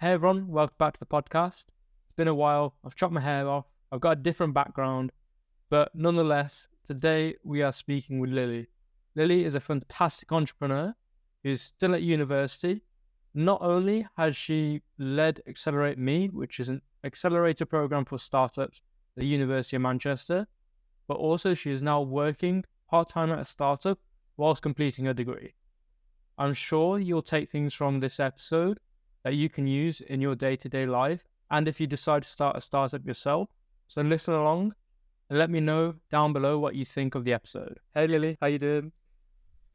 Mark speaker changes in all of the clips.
Speaker 1: Hey everyone, welcome back to the podcast. It's been a while, I've chopped my hair off, I've got a different background, but nonetheless, today we are speaking with Lily. Lily is a fantastic entrepreneur who's still at university. Not only has she led Accelerate Me, which is an accelerator program for startups at the University of Manchester, but also she is now working part-time at a startup whilst completing her degree. I'm sure you'll take things from this episode that you can use in your day-to-day life, and if you decide to start a startup yourself. So listen along and let me know down below what you think of the episode. Hey Lily, how you doing?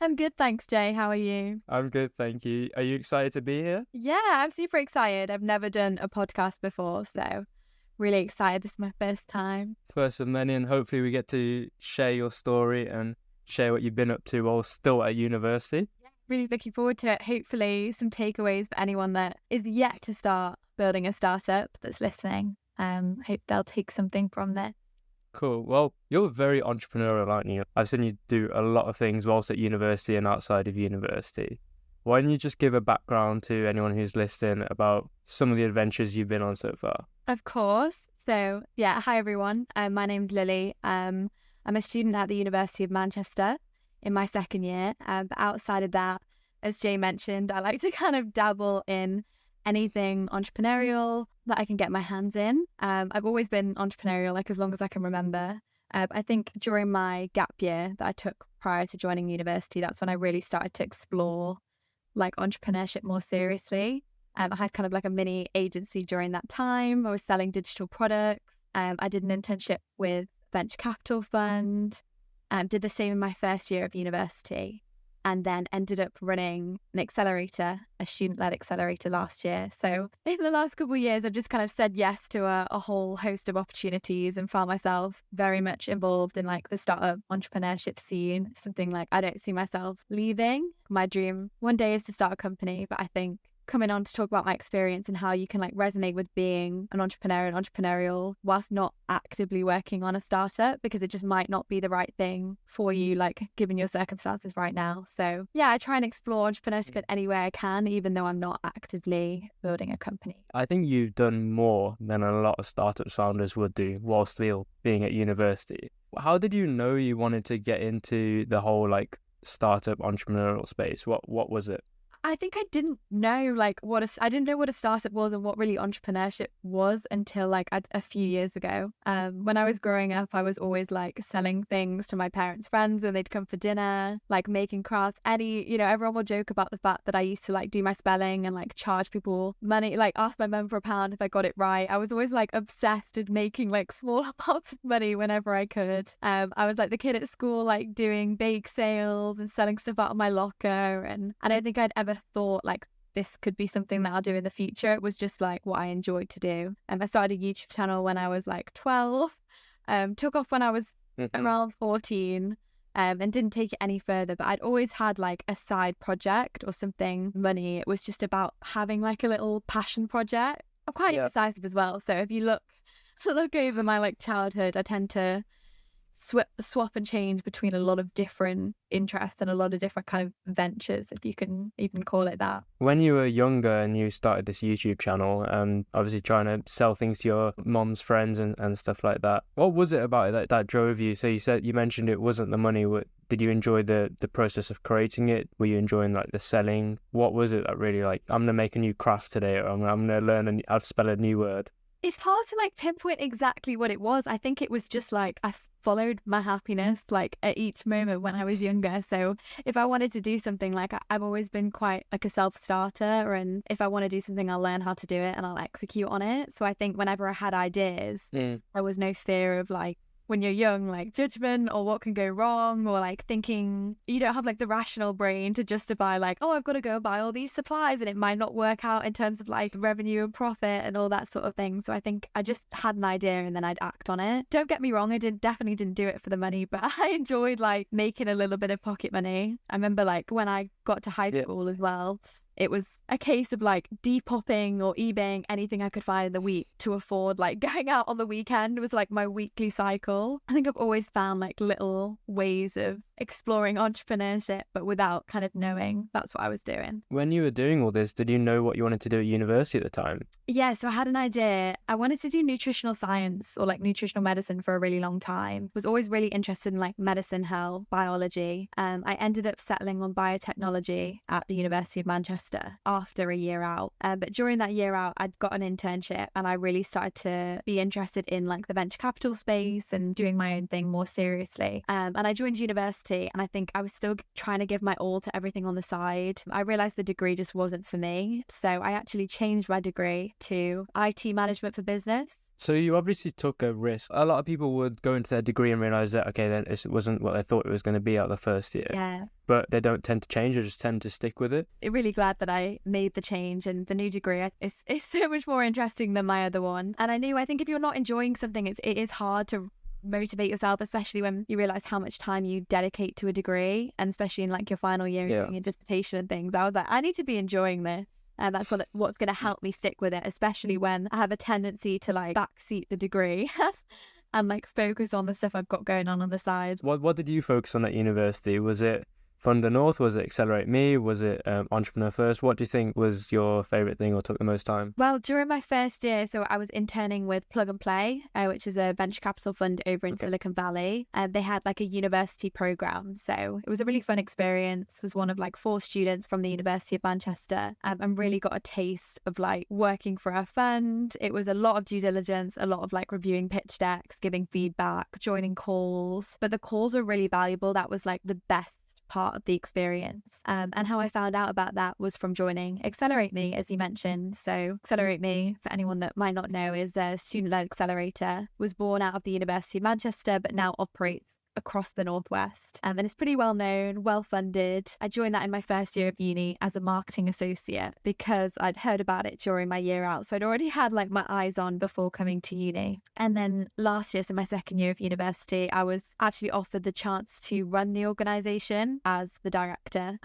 Speaker 2: I'm good, thanks, Jay. How are you?
Speaker 1: I'm good, thank you. Are you excited to be here?
Speaker 2: Yeah, I'm super excited. I've never done a podcast before, so really excited. This is my first time.
Speaker 1: First of many, and hopefully we get to share your story and share what you've been up to while still at university.
Speaker 2: Yeah, really looking forward to it. Hopefully some takeaways for anyone that is yet to start building a startup that's listening. Hope they'll take something from this.
Speaker 1: Cool. Well, you're very entrepreneurial, aren't you? I've seen you do a lot of things whilst at university and outside of university. Why don't you just give a background to anyone who's listening about some of the adventures you've been on so far?
Speaker 2: Of course. So, yeah, hi everyone. My name's Lily. I'm a student at the University of Manchester in my second year. But outside of that, as Jay mentioned, I like to kind of dabble in anything entrepreneurial that I can get my hands in. I've always been entrepreneurial, like as long as I can remember. I think during my gap year that I took prior to joining university, that's when I really started to explore like entrepreneurship more seriously. I had kind of like a mini agency during that time. I was selling digital products. I did an internship with venture capital fund. Did the same in my first year of university, and then ended up running an accelerator, a student-led accelerator last year. So in the last couple of years, I've just kind of said yes to a whole host of opportunities and found myself very much involved in like the startup entrepreneurship scene, something like I don't see myself leaving. My dream one day is to start a company, but I think coming on to talk about my experience and how you can like resonate with being an entrepreneur and entrepreneurial whilst not actively working on a startup, because it just might not be the right thing for you, like given your circumstances right now. So yeah, I try and explore entrepreneurship in any way I can, even though I'm not actively building a company.
Speaker 1: I think you've done more than a lot of startup founders would do while still being at university. How did you know you wanted to get into the whole like startup entrepreneurial space? What was it?
Speaker 2: I think I didn't know I didn't know what a startup was and what really entrepreneurship was until like a few years ago. When I was growing up, I was always like selling things to my parents' friends when they'd come for dinner, like making crafts. Everyone will joke about the fact that I used to like do my spelling and like charge people money, like ask my mum for £1 if I got it right. I was always like obsessed with making like small amounts of money whenever I could. I was like the kid at school, like doing bake sales and selling stuff out of my locker, and I don't think I'd ever thought like this could be something that I'll do in the future. It was just like what I enjoyed to do. I started a YouTube channel when I was like 12, took off when I was around 14, and didn't take it any further. But I'd always had like a side project or something money. It was just about having like a little passion project. I'm quite indecisive as well. So if you look over my like childhood, I tend to swap and change between a lot of different interests and a lot of different kind of ventures, if you can even call it that.
Speaker 1: When you were younger and you started this YouTube channel and obviously trying to sell things to your mom's friends and stuff like that, what was it about it that drove you? So you mentioned it wasn't the money. Did you enjoy the process of creating it? Were you enjoying like the selling? What was it that really like, I'm going to make a new craft today, or I'm going to learn how to spell a new word?
Speaker 2: It's hard to like pinpoint exactly what it was. I think it was just like I followed my happiness like at each moment when I was younger. So if I wanted to do something, like I've always been quite like a self-starter, and if I want to do something, I'll learn how to do it and I'll execute on it. So I think whenever I had ideas, there was no fear of like, when you're young, like judgment or what can go wrong, or like thinking you don't have like the rational brain to justify like, oh, I've got to go buy all these supplies and it might not work out in terms of like revenue and profit and all that sort of thing. So I think I just had an idea and then I'd act on it. Don't get me wrong, I definitely didn't do it for the money, but I enjoyed like making a little bit of pocket money. I remember like when I got to high school as well, it was a case of like Depoping or eBaying anything I could find in the week to afford like going out on the weekend was like my weekly cycle. I think I've always found like little ways of exploring entrepreneurship, but without kind of knowing that's what I was doing.
Speaker 1: When you were doing all this, did you know what you wanted to do at university at the time?
Speaker 2: Yeah, so I had an idea. I wanted to do nutritional science or like nutritional medicine for a really long time. Was always really interested in like medicine, health, biology. I ended up settling on biotechnology at the University of Manchester after a year out. But during that year out, I'd got an internship and I really started to be interested in like the venture capital space and doing my own thing more seriously. And I joined university and I think I was still trying to give my all to everything on the side. I realized the degree just wasn't for me. So I actually changed my degree to IT management for business.
Speaker 1: So you obviously took a risk. A lot of people would go into their degree and realize that, okay, then it wasn't what they thought it was going to be out the first year.
Speaker 2: Yeah.
Speaker 1: But they don't tend to change, they just tend to stick with it.
Speaker 2: I'm really glad that I made the change, and the new degree is so much more interesting than my other one. And I think if you're not enjoying something, it is hard to motivate yourself, especially when you realize how much time you dedicate to a degree, and especially in like your final year doing a dissertation and things. I was like, I need to be enjoying this. And that's what's going to help me stick with it, especially when I have a tendency to like backseat the degree and like focus on the stuff I've got going on the side.
Speaker 1: What did you focus on at university? Was it Fund the North? Was it Accelerate Me? Was it Entrepreneur First? What do you think was your favourite thing or took the most time?
Speaker 2: Well, during my first year, so I was interning with Plug and Play, which is a venture capital fund over in Silicon Valley. They had like a university program. So it was a really fun experience. Was one of like 4 students from the University of Manchester, and really got a taste of like working for a fund. It was a lot of due diligence, a lot of like reviewing pitch decks, giving feedback, joining calls. But the calls are really valuable. That was like the best part of the experience. And how I found out about that was from joining Accelerate Me, as you mentioned. So Accelerate Me, for anyone that might not know, is a student-led accelerator. Was born out of the University of Manchester, but now operates across the Northwest. And it's pretty well known, well funded. I joined that in my first year of uni as a marketing associate because I'd heard about it during my year out. So I'd already had like my eyes on before coming to uni. And then last year, so my second year of university, I was actually offered the chance to run the organisation as the director.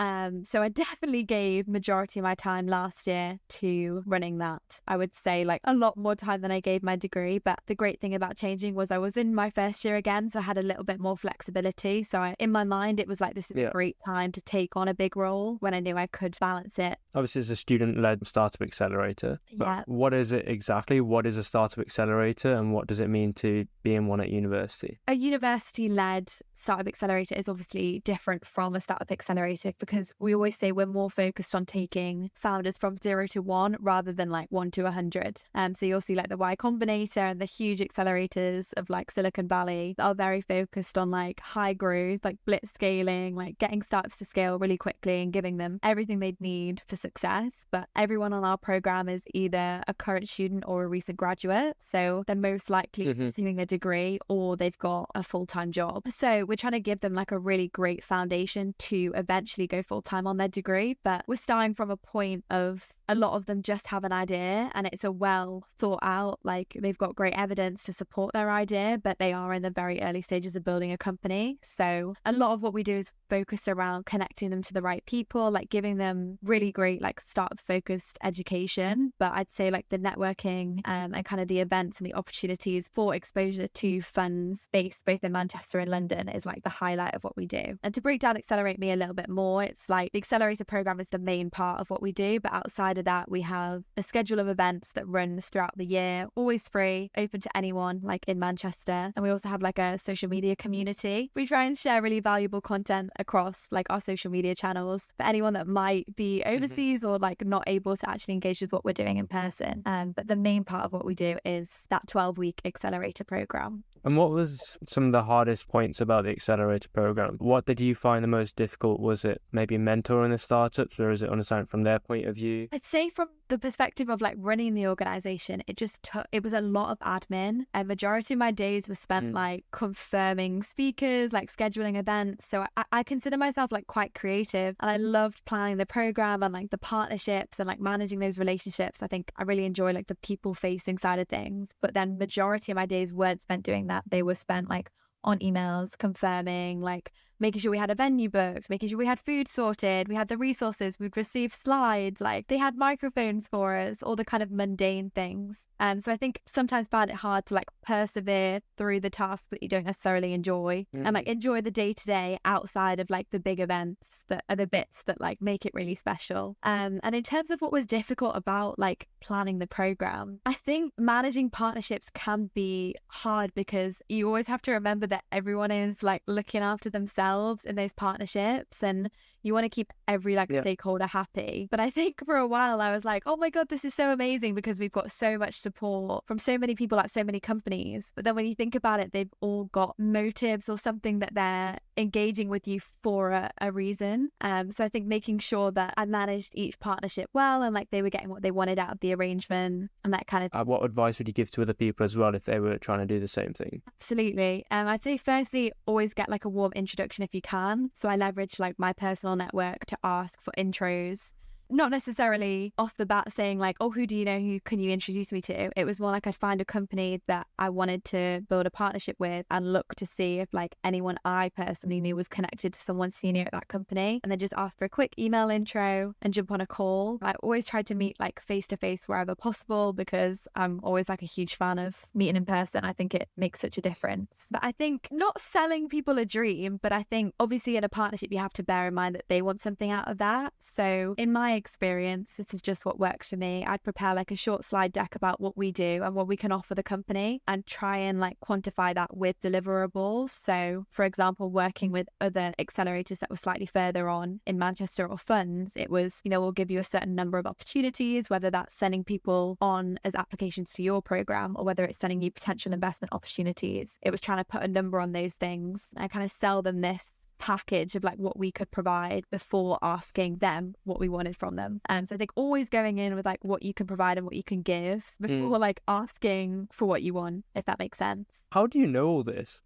Speaker 2: So I definitely gave majority of my time last year to running that. I would say like a lot more time than I gave my degree. But the great thing about changing was I was in my first year again, so I had a little bit more flexibility. So in my mind, it was like, this is a great time to take on a big role when I knew I could balance it.
Speaker 1: Obviously, it's a student-led startup accelerator. But what is it exactly? What is a startup accelerator and what does it mean to be in one at university?
Speaker 2: A university-led startup accelerator is obviously different from a startup accelerator because we always say we're more focused on taking founders from 0 to 1 rather than like 1 to 100. So you'll see like the Y Combinator and the huge accelerators of like Silicon Valley are very focused on like high growth, like blitz scaling, like getting startups to scale really quickly and giving them everything they'd need for success. But everyone on our program is either a current student or a recent graduate. So they're most likely pursuing a degree or they've got a full-time job. So we're trying to give them like a really great foundation to eventually go full-time on their degree. But we're starting from a point of a lot of them just have an idea and it's a well thought out, like they've got great evidence to support their idea, but they are in the very early stages of building a company. So a lot of what we do is focused around connecting them to the right people, like giving them really great like startup focused education. But I'd say like the networking and kind of the events and the opportunities for exposure to funds based both in Manchester and London is like the highlight of what we do. And to break down Accelerate Me a little bit more, it's like the accelerator program is the main part of what we do, but outside of that we have a schedule of events that runs throughout the year, always free, open to anyone like in Manchester. And we also have like a social media community. We try and share really valuable content across like our social media channels for anyone that might be overseas or like not able to actually engage with what we're doing in person. But the main part of what we do is that 12-week accelerator program.
Speaker 1: And what was some of the hardest points about the accelerator program? What did you find the most difficult? Was it maybe mentoring the startups or is it understanding from their point of view?
Speaker 2: I'd say from the perspective of like running the organization, it was a lot of admin. A majority of my days were spent like confirming speakers, like scheduling events. So I consider myself like quite creative and I loved planning the program and like the partnerships and like managing those relationships. I think I really enjoy like the people facing side of things, but then majority of my days weren't spent doing that. They were spent like on emails, confirming, like making sure we had a venue booked, making sure we had food sorted, we had the resources, we'd receive slides, like they had microphones for us, all the kind of mundane things. So I think sometimes find it hard to like persevere through the tasks that you don't necessarily enjoy and like enjoy the day-to-day outside of like the big events that are the bits that like make it really special. And in terms of what was difficult about like planning the program, I think managing partnerships can be hard because you always have to remember that everyone is like looking after themselves in those partnerships, and you want to keep every like stakeholder happy. But I think for a while I was like, oh my God, this is so amazing because we've got so much support from so many people at so many companies. But then when you think about it, they've all got motives or something that they're engaging with you for a reason. So I think making sure that I managed each partnership well and like they were getting what they wanted out of the arrangement and that kind of
Speaker 1: What advice would you give to other people as well if they were trying to do the same thing?
Speaker 2: Absolutely. I'd say firstly, always get like a warm introduction if you can. So I leverage like my personal network to ask for intros. Not necessarily off the bat saying like, oh, who do you know, who can you introduce me to? It was more like I'd find a company that I wanted to build a partnership with and look to see if like anyone I personally knew was connected to someone senior at that company, and then just ask for a quick email intro and jump on a call. I always tried to meet like face to face wherever possible because I'm always like a huge fan of meeting in person. I think it makes such a difference. But I think not selling people a dream, but I think obviously in a partnership you have to bear in mind that they want something out of that. So in my experience, this is just what works for me. I'd prepare like a short slide deck about what we do and what we can offer the company and try and like quantify that with deliverables. So for example, working with other accelerators that were slightly further on in Manchester or funds, it was, we'll give you a certain number of opportunities, whether that's sending people on as applications to your program or whether it's sending you potential investment opportunities. It was trying to put a number on those things and kind of sell them this package of like what we could provide before asking them what we wanted from them. So I think always going in with like what you can provide and what you can give before like asking for what you want, if that makes sense.
Speaker 1: How do you know all this?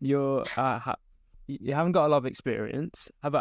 Speaker 1: You haven't got a lot of experience. How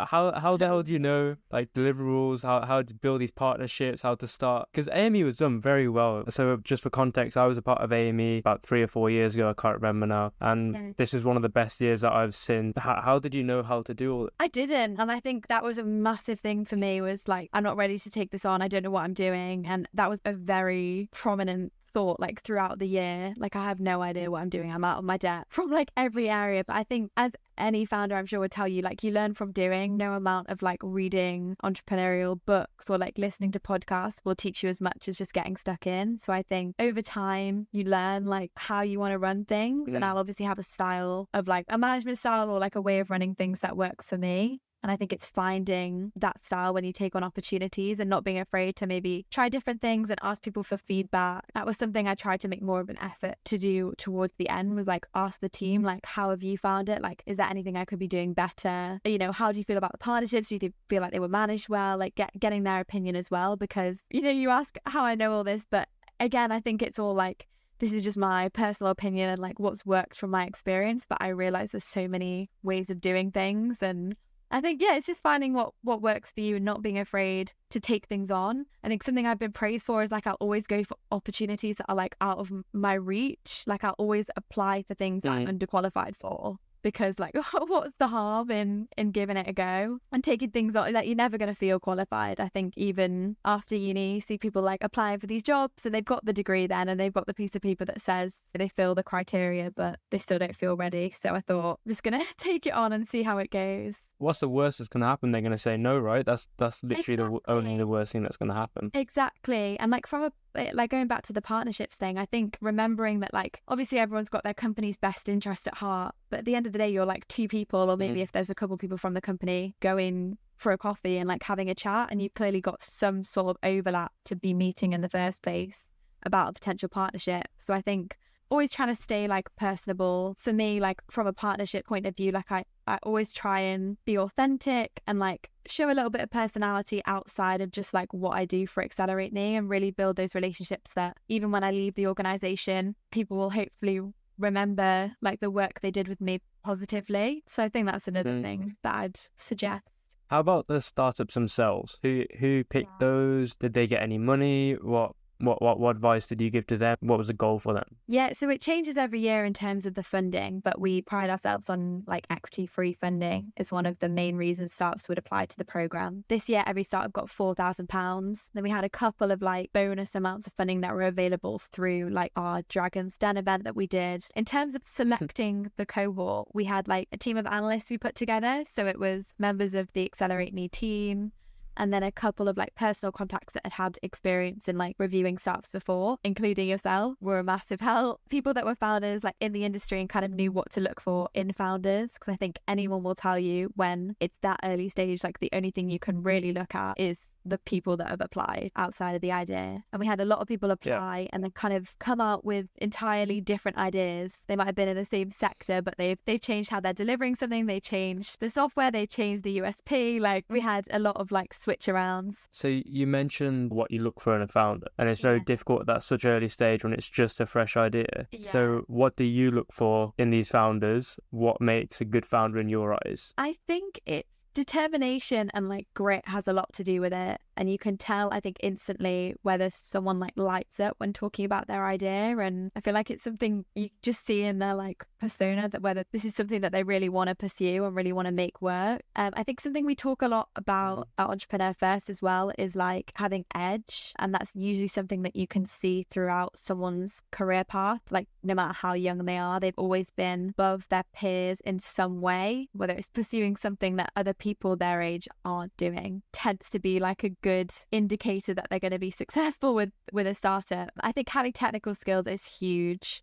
Speaker 1: the hell do you know like deliverables, how to build these partnerships, how to start? Because AME was done very well. So just for context, I was a part of AME about 3 or 4 years ago. I can't remember now. And this is one of the best years that I've seen. How did you know how to do all it?
Speaker 2: I didn't. And I think that was a massive thing for me, was like, I'm not ready to take this on. I don't know what I'm doing. And that was a very prominent thought like throughout the year. Like I have no idea what I'm doing. I'm out of my depth from like every area. But I think as any founder I'm sure would tell you, like you learn from doing. No amount of like reading entrepreneurial books or like listening to podcasts will teach you as much as just getting stuck in. So I think over time you learn like how you want to run things. And I'll obviously have a style of like a management style or like a way of running things that works for me. And I think it's finding that style when you take on opportunities and not being afraid to maybe try different things and ask people for feedback. That was something I tried to make more of an effort to do towards the end, was like ask the team, like, how have you found it? Like, is there anything I could be doing better? How do you feel about the partnerships? Do you feel like they were managed well? Like getting their opinion as well, because, you ask how I know all this, but again, I think it's all like, this is just my personal opinion and like what's worked from my experience. But I realize there's so many ways of doing things, and I think, it's just finding what works for you and not being afraid to take things on. I think something I've been praised for is like, I'll always go for opportunities that are like out of my reach. Like I'll always apply for things that I'm underqualified for. Because like, what's the harm in giving it a go and taking things on? Like, you're never going to feel qualified. I think even after uni, you see people like applying for these jobs and they've got the degree then and they've got the piece of paper that says they fill the criteria, but they still don't feel ready. So I thought, I'm just going to take it on and see how it goes.
Speaker 1: What's the worst that's going to happen? They're going to say no, right? That's literally only the worst thing that's going to happen.
Speaker 2: Exactly. And like going back to the partnerships thing, I think remembering that like obviously everyone's got their company's best interest at heart, but at the end of the day you're like two people, or maybe if there's a couple people from the company going for a coffee and like having a chat, and you've clearly got some sort of overlap to be meeting in the first place about a potential partnership. So I think always trying to stay like personable. For me, like from a partnership point of view, like I always try and be authentic and like show a little bit of personality outside of just like what I do for Accelerate Me, and really build those relationships that even when I leave the organization, people will hopefully remember like the work they did with me positively. So I think that's another thing that I'd suggest. How
Speaker 1: about the startups themselves? Who picked those? Did they get any money? What What advice did you give to them? What was the goal for them?
Speaker 2: Yeah, so it changes every year in terms of the funding, but we pride ourselves on like equity-free funding is one of the main reasons startups would apply to the program. This year, every startup got £4,000. Then we had a couple of like bonus amounts of funding that were available through like our Dragon's Den event that we did. In terms of selecting the cohort, we had like a team of analysts we put together. So it was members of the Accelerate Me team, and then a couple of like personal contacts that had experience in like reviewing startups before, including yourself, were a massive help. People that were founders like in the industry and kind of knew what to look for in founders, because I think anyone will tell you when it's that early stage, like the only thing you can really look at is the people that have applied outside of the idea. And we had a lot of people apply and then kind of come out with entirely different ideas. They might have been in the same sector, but they've changed how they're delivering something. They changed the software, they changed the USP. Like we had a lot of like switch arounds.
Speaker 1: So you mentioned what you look for in a founder, and it's very difficult at that such early stage when it's just a fresh idea. So what do you look for in these founders? What makes a good founder in your eyes?
Speaker 2: I think it's determination and like grit has a lot to do with it. And you can tell, I think, instantly whether someone like lights up when talking about their idea. And I feel like it's something you just see in their like persona, that whether this is something that they really want to pursue and really want to make work. I think something we talk a lot about at Entrepreneur First as well is like having edge. And that's usually something that you can see throughout someone's career path. Like no matter how young they are, they've always been above their peers in some way, whether it's pursuing something that other people their age aren't doing. Tends to be like a good indicator that they're going to be successful with a startup. I think having technical skills is huge,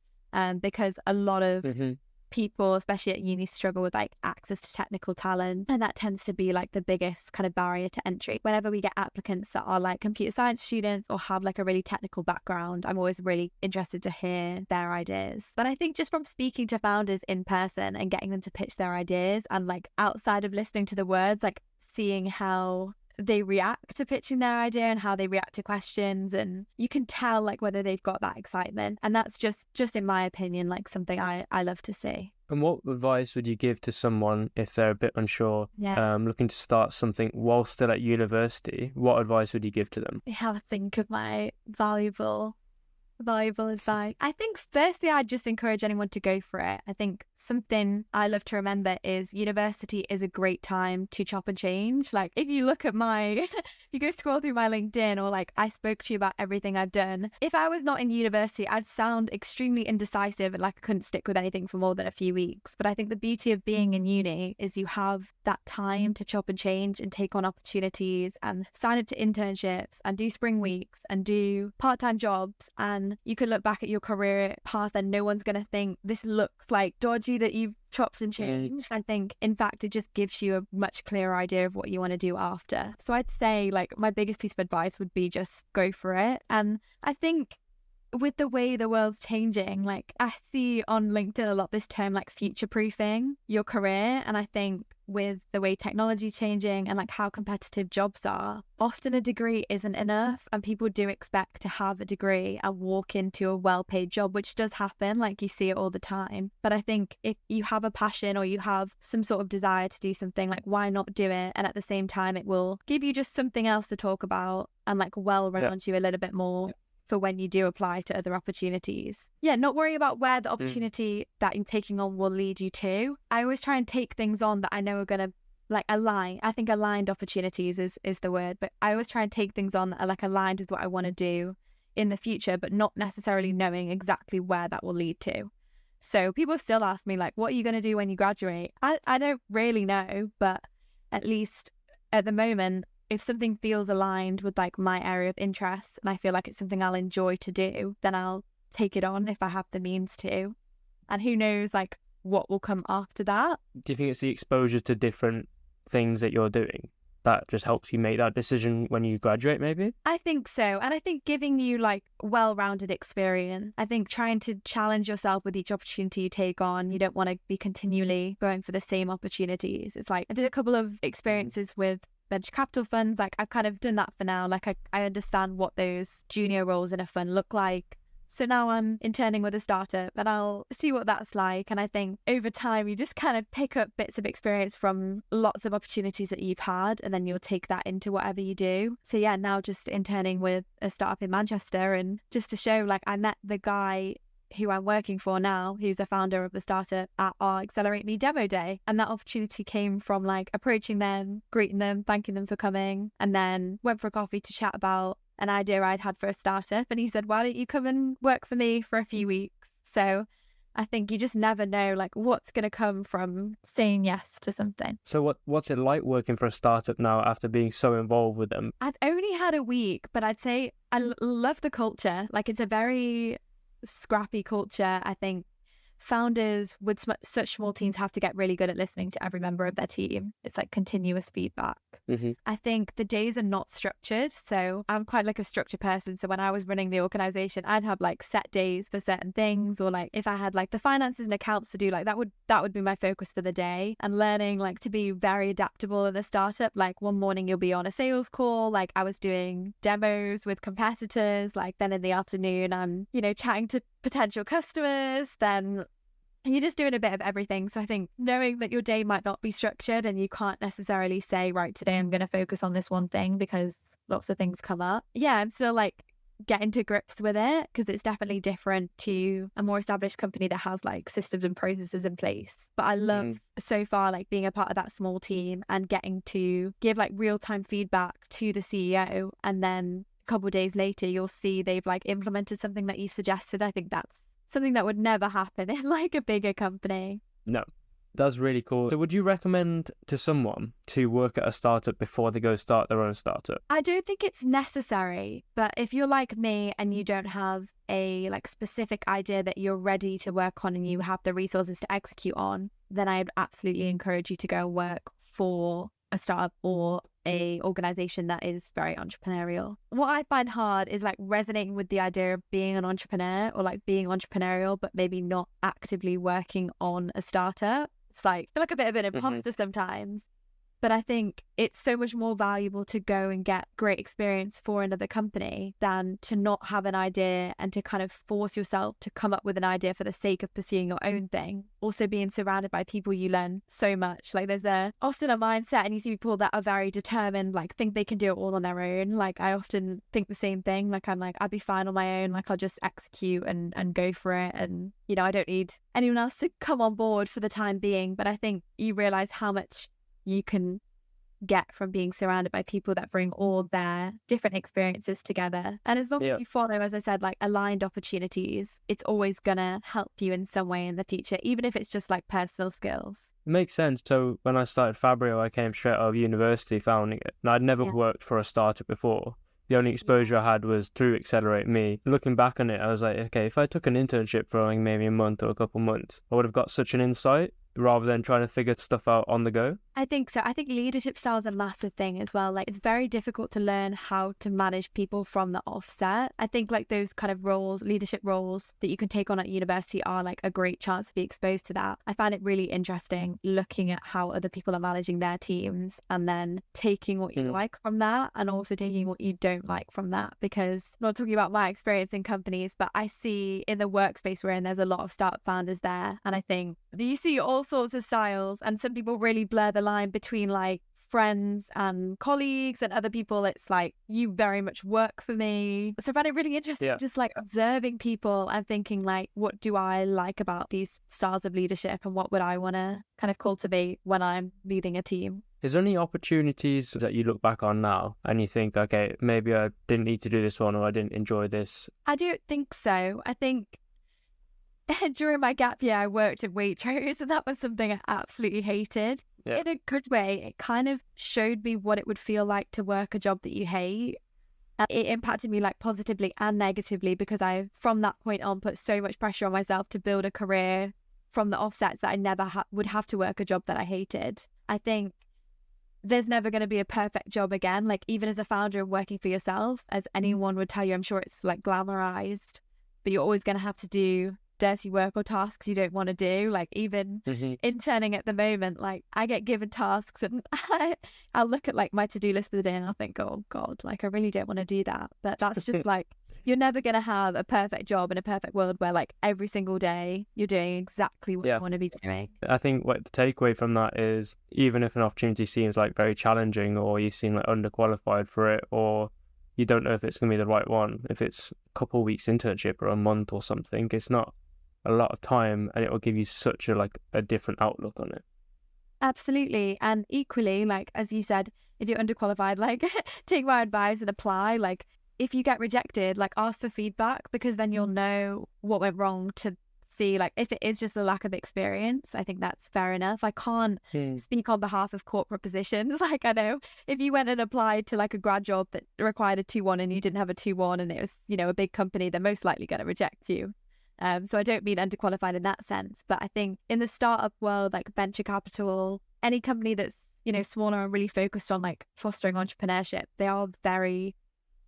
Speaker 2: because a lot of people, especially at uni, struggle with like access to technical talent, and that tends to be like the biggest kind of barrier to entry. Whenever we get applicants that are like computer science students or have like a really technical background, I'm always really interested to hear their ideas. But I think just from speaking to founders in person and getting them to pitch their ideas, and like outside of listening to the words, like seeing how they react to pitching their idea and how they react to questions, and you can tell like whether they've got that excitement. And that's just in my opinion like something I love to see.
Speaker 1: And what advice would you give to someone if they're a bit unsure, looking to start something while still at university? What advice would you give to them?
Speaker 2: Have a think of my valuable advice. I think firstly, I'd just encourage anyone to go for it. I think something I love to remember is university is a great time to chop and change. Like if you look at if you go scroll through my LinkedIn, or like I spoke to you about everything I've done. If I was not in university, I'd sound extremely indecisive and like I couldn't stick with anything for more than a few weeks. But I think the beauty of being in uni is you have that time to chop and change and take on opportunities and sign up to internships and do spring weeks and do part-time jobs, and you can look back at your career path and no one's going to think this looks like dodgy that you've chopped and changed. I think in fact it just gives you a much clearer idea of what you want to do after. So I'd say like my biggest piece of advice would be just go for it. And I think with the way the world's changing, like I see on LinkedIn a lot this term like future proofing your career, and I think with the way technology's changing and like how competitive jobs are, often a degree isn't enough, and people do expect to have a degree and walk into a well-paid job, which does happen, like you see it all the time. But I think if you have a passion or you have some sort of desire to do something, like why not do it? And at the same time it will give you just something else to talk about and like round you a little bit more for when you do apply to other opportunities. Not worry about where the opportunity that you're taking on will lead you to. I always try and take things on that I know are going to like align. I think aligned opportunities is the word, but I always try and take things on that are like aligned with what I want to do in the future, but not necessarily knowing exactly where that will lead to. So people still ask me like, what are you going to do when you graduate? I don't really know, but at least at the moment, if something feels aligned with like my area of interest and I feel like it's something I'll enjoy to do, then I'll take it on if I have the means to. And who knows like what will come after that.
Speaker 1: Do you think it's the exposure to different things that you're doing that just helps you make that decision when you graduate maybe?
Speaker 2: I think so. And I think giving you like well-rounded experience, I think trying to challenge yourself with each opportunity you take on. You don't want to be continually going for the same opportunities. It's like I did a couple of experiences with venture capital funds. Like I've kind of done that for now. Like I understand what those junior roles in a fund look like. So now I'm interning with a startup and I'll see what that's like. And I think over time, you just kind of pick up bits of experience from lots of opportunities that you've had, and then you'll take that into whatever you do. So yeah, now just interning with a startup in Manchester, and just to show, like, I met the guy who I'm working for now, who's the founder of the startup, at our Accelerate Me demo day. And that opportunity came from like approaching them, greeting them, thanking them for coming, and then went for a coffee to chat about an idea I'd had for a startup. And he said, why don't you come and work for me for a few weeks? So I think you just never know like what's going to come from saying yes to something.
Speaker 1: So what's it like working for a startup now after being so involved with them?
Speaker 2: I've only had a week, but I'd say I love the culture. Like, it's a very scrappy culture. I think founders with such small teams have to get really good at listening to every member of their team. It's like continuous feedback. I think the days are not structured. So I'm quite like a structured person. So when I was running the organization, I'd have like set days for certain things, or like if I had like the finances and accounts to do, like that would be my focus for the day. And learning like to be very adaptable in a startup. Like one morning you'll be on a sales call, like I was doing demos with competitors, like then in the afternoon I'm, chatting to potential customers, then you're just doing a bit of everything. So I think knowing that your day might not be structured and you can't necessarily say, right, today I'm going to focus on this one thing because lots of things come up. Yeah, I'm still like getting to grips with it, because it's definitely different to a more established company that has like systems and processes in place. But I love so far like being a part of that small team and getting to give like real-time feedback to the CEO, and then a couple of days later you'll see they've like implemented something that you suggested. I think that's something that would never happen in like a bigger company.
Speaker 1: No, that's really cool. So would you recommend to someone to work at a startup before they go start their own startup?
Speaker 2: I don't think it's necessary, but if you're like me and you don't have a like specific idea that you're ready to work on and you have the resources to execute on, then I'd absolutely encourage you to go and work for a startup or a organization that is very entrepreneurial. What I find hard is like resonating with the idea of being an entrepreneur, or like being entrepreneurial but maybe not actively working on a startup. It's like I feel like a bit of an imposter sometimes. But I think it's so much more valuable to go and get great experience for another company than to not have an idea and to kind of force yourself to come up with an idea for the sake of pursuing your own thing. Also being surrounded by people, you learn so much. Like there's often a mindset, and you see people that are very determined, like think they can do it all on their own. Like I often think the same thing. Like I'm like, I'd be fine on my own. Like I'll just execute and go for it. And, I don't need anyone else to come on board for the time being. But I think you realize how much you can get from being surrounded by people that bring all their different experiences together. And as long as you follow, as I said, like aligned opportunities, it's always gonna help you in some way in the future, even if it's just like personal skills.
Speaker 1: It makes sense. So when I started Fabrio, I came straight out of university founding it, and I'd never worked for a startup before. The only exposure I had was through Accelerate Me. Looking back on it, I was like, okay, if I took an internship for like maybe a month or a couple months, I would have got such an insight rather than trying to figure stuff out on the go.
Speaker 2: I think so. I think leadership style is a massive thing as well. Like it's very difficult to learn how to manage people from the offset. I think like those kind of roles, leadership roles that you can take on at university are like a great chance to be exposed to that. I find it really interesting looking at how other people are managing their teams and then taking what you like from that and also taking what you don't like from that. Because I'm not talking about my experience in companies, but I see in the workspace we're in, there's a lot of startup founders there. And I think you see all sorts of styles, and some people really blur the line between like friends and colleagues, and other people it's like you very much work for me. So I find it really interesting just like observing people and thinking like, what do I like about these styles of leadership and what would I want to kind of cultivate when I'm leading a team.
Speaker 1: Is there any opportunities that you look back on now and you think, okay, maybe I didn't need to do this one, or I didn't enjoy this?
Speaker 2: I don't think so. I think during my gap year, I worked at Waitrose, and that was something I absolutely hated. Yeah. In a good way, it kind of showed me what it would feel like to work a job that you hate. It impacted me like positively and negatively, because I, from that point on, put so much pressure on myself to build a career from the offsets that I never would have to work a job that I hated. I think there's never going to be a perfect job again. Like even as a founder and working for yourself, as anyone would tell you, I'm sure it's like glamorized, but you're always going to have to do dirty work or tasks you don't want to do. Like even interning at the moment, like I get given tasks and I'll look at like my to-do list for the day and I'll think, oh God, like I really don't want to do that. But that's just like you're never going to have a perfect job in a perfect world where like every single day you're doing exactly what you want to be doing.
Speaker 1: I think what the takeaway from that is, even if an opportunity seems like very challenging, or you seem like underqualified for it, or you don't know if it's going to be the right one, if it's a couple of weeks internship or a month or something, it's not a lot of time, and it will give you such a different outlook on it.
Speaker 2: Absolutely. And equally, like as you said, if you're underqualified, like take my advice and apply. Like if you get rejected, like ask for feedback, because then you'll know what went wrong to see, like if it is just a lack of experience. I think that's fair enough. I can't speak on behalf of corporate positions. Like I know if you went and applied to like a grad job that required a 2-1 and you didn't have a 2-1 and it was, you know, a big company, they're most likely going to reject you. So I don't mean underqualified in that sense, but I think in the startup world, like venture capital, any company that's, you know, smaller and really focused on like fostering entrepreneurship, they are very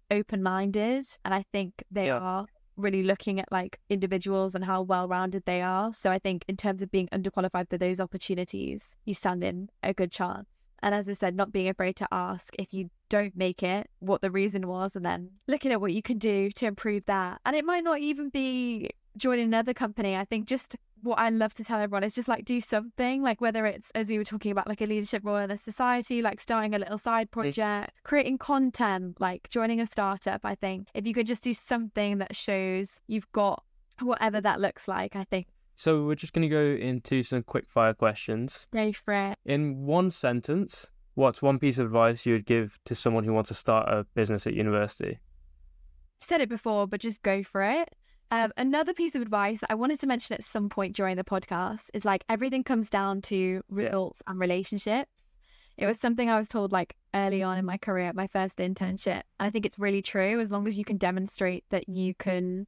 Speaker 2: open-minded, and I think they are really looking at like individuals and how well-rounded they are. So I think in terms of being underqualified for those opportunities, you stand in a good chance. And as I said, not being afraid to ask if you don't make it, what the reason was, and then looking at what you can do to improve that. And it might not even be joining another company. I think just what I love to tell everyone is just like do something, like whether it's, as we were talking about, like a leadership role in a society, like starting a little side project, creating content, like joining a startup. I think if you could just do something that shows you've got whatever that looks like, I think.
Speaker 1: So we're just going to go into some quick fire questions.
Speaker 2: Go for it.
Speaker 1: In one sentence, what's one piece of advice you would give to someone who wants to start a business at university?
Speaker 2: I've said it before, but just go for it. Another piece of advice that I wanted to mention at some point during the podcast is like everything comes down to results and relationships. It was something I was told like early on in my career, my first internship. And I think it's really true. As long as you can demonstrate that you can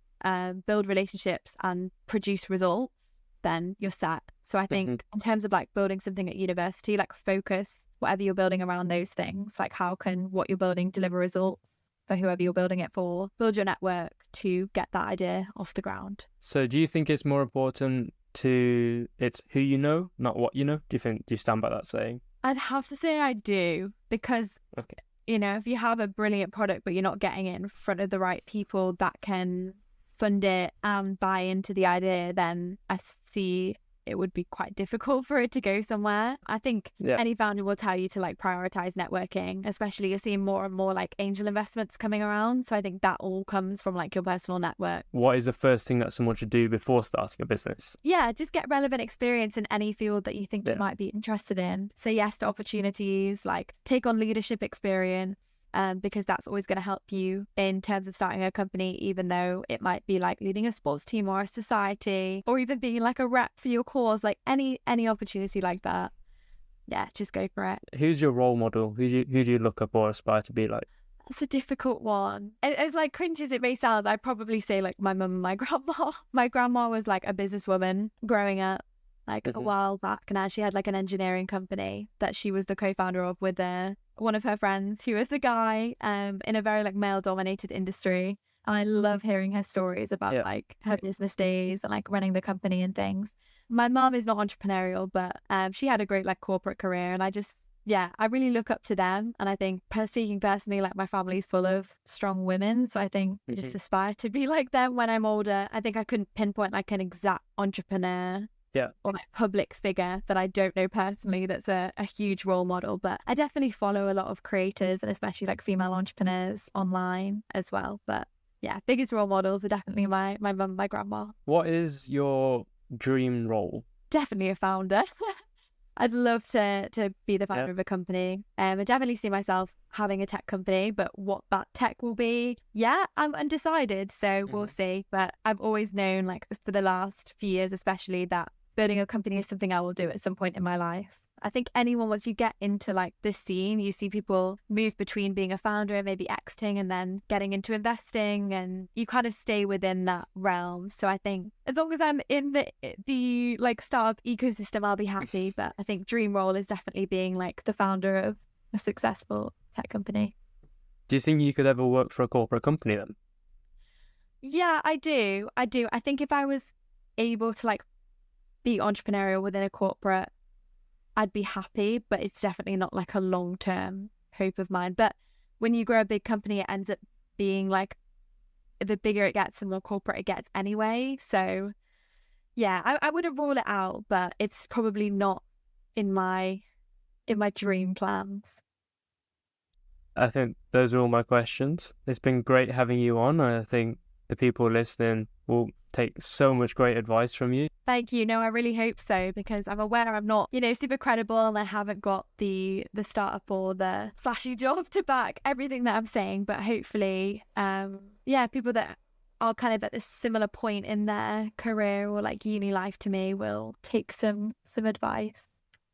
Speaker 2: build relationships and produce results, then you're set. So I think in terms of like building something at university, like focus whatever you're building around those things. Like how can what you're building deliver results for whoever you're building it for? Build your network to get that idea off the ground. So
Speaker 1: do you think it's more important it's who you know, not what you know? Do you stand by that saying?
Speaker 2: I'd have to say I do, because you know, if you have a brilliant product but you're not getting it in front of the right people that can fund it and buy into the idea, then I see it would be quite difficult for it to go somewhere. I think any founder will tell you to like prioritize networking, especially you're seeing more and more like angel investments coming around. So I think that all comes from like your personal network.
Speaker 1: What is the first thing that someone should do before starting a business?
Speaker 2: Yeah, just get relevant experience in any field that you think you might be interested in. Say yes to opportunities, like take on leadership experience. Because that's always going to help you in terms of starting a company, even though it might be like leading a sports team or a society, or even being like a rep for your cause, like any opportunity like that. Yeah, just go for it.
Speaker 1: Who's your role model? Who do you look up or aspire to be like?
Speaker 2: That's a difficult one. As like cringe as it may sound, I'd probably say like my mum and my grandma. My grandma was like a businesswoman growing up, like a while back, and she had like an engineering company that she was the co-founder of with one of her friends who was a guy in a very like male dominated industry. And I love hearing her stories about like her business days and like running the company and things. My mom is not entrepreneurial, but she had a great like corporate career, and I really look up to them. And I think speaking personally, like my family's full of strong women, so I think I just aspire to be like them when I'm older. I think I couldn't pinpoint like an exact entrepreneur or like public figure that I don't know personally that's a huge role model, but I definitely follow a lot of creators and especially like female entrepreneurs online as well. But yeah, biggest role models are definitely my mum, my grandma.
Speaker 1: What is your dream role?
Speaker 2: Definitely a founder. I'd love to be the founder of a company. I definitely see myself having a tech company, but what that tech will be, I'm undecided, so we'll see. But I've always known, like for the last few years especially, that building a company is something I will do at some point in my life. I think anyone, once you get into like this scene, you see people move between being a founder and maybe exiting and then getting into investing, and you kind of stay within that realm. So I think as long as I'm in the like startup ecosystem, I'll be happy. But I think dream role is definitely being like the founder of a successful tech company.
Speaker 1: Do you think you could ever work for a corporate company then?
Speaker 2: Yeah, I do. I think if I was able to like be entrepreneurial within a corporate, I'd be happy, but it's definitely not like a long-term hope of mine. But when you grow a big company, it ends up being like the bigger it gets, the more corporate it gets anyway. So yeah, I wouldn't rule it out, but it's probably not in my dream plans.
Speaker 1: I think those are all my questions. It's been great having you on. I think the people listening will take so much great advice from you.
Speaker 2: Thank you. No, I really hope so, because I'm aware I'm not, super credible, and I haven't got the startup or the flashy job to back everything that I'm saying. But hopefully, people that are kind of at this similar point in their career or like uni life to me will take some advice.